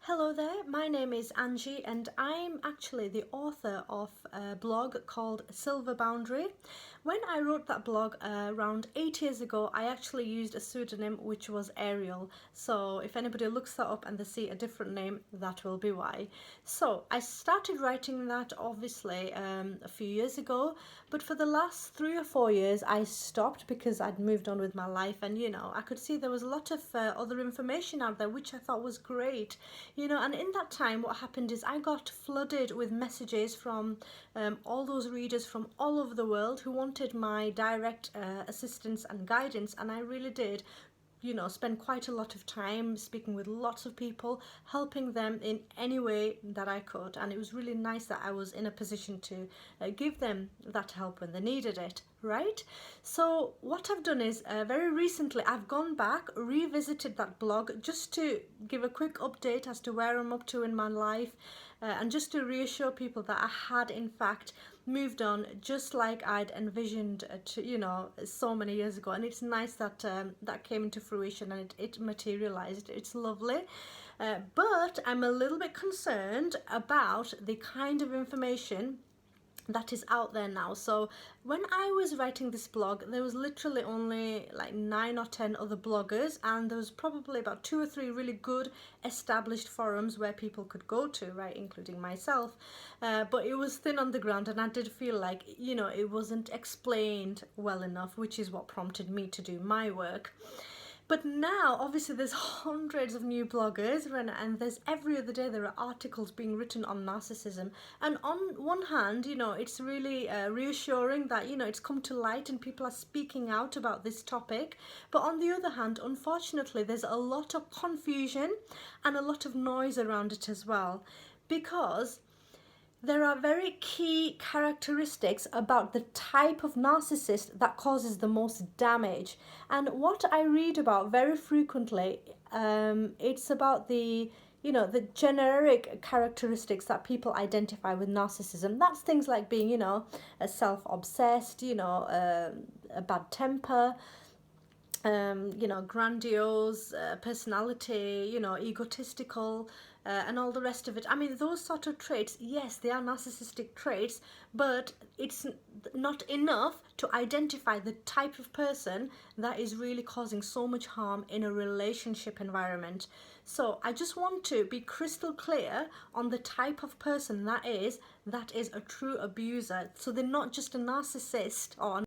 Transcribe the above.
Hello there, my name is Angie and I'm actually the author of a blog called Silver Boundary. When I wrote that blog around 8 years ago, I actually used a pseudonym which was Ariel. So if anybody looks that up and they see a different name, that will be why. So I started writing that obviously a few years ago, but for the last 3 or 4 years I stopped because I'd moved on with my life, and I could see there was a lot of other information out there which I thought was great. And in that time what happened is I got flooded with messages from all those readers from all over the world who wanted my direct assistance and guidance, and I really did spend quite a lot of time speaking with lots of people, helping them in any way that I could. And it was really nice that I was in a position to give them that help when they needed it, right? So what I've done is very recently I've gone back, revisited that blog just to give a quick update as to where I'm up to in my life, and just to reassure people that I had in fact moved on just like I'd envisioned so many years ago. And it's nice that that came into fruition and it materialized. It's lovely, but I'm a little bit concerned about the kind of information that is out there now. So when I was writing this blog, there was literally only like 9 or 10 other bloggers, and there was probably about 2 or 3 really good established forums where people could go to, right, including myself, but it was thin on the ground, and I did feel like it wasn't explained well enough, which is what prompted me to do my work. But now, obviously, there's hundreds of new bloggers, and there's every other day there are articles being written on narcissism. And on one hand, it's really reassuring that, it's come to light and people are speaking out about this topic. But on the other hand, unfortunately, there's a lot of confusion and a lot of noise around it as well, because there are very key characteristics about the type of narcissist that causes the most damage. And what I read about very frequently, it's about the generic characteristics that people identify with narcissism. That's things like being, a self-obsessed, a bad temper, grandiose personality, egotistical, and all the rest of it. I mean, those sort of traits, yes, they are narcissistic traits, but it's not enough to identify the type of person that is really causing so much harm in a relationship environment. So I just want to be crystal clear on the type of person that is a true abuser. So they're not just a narcissist or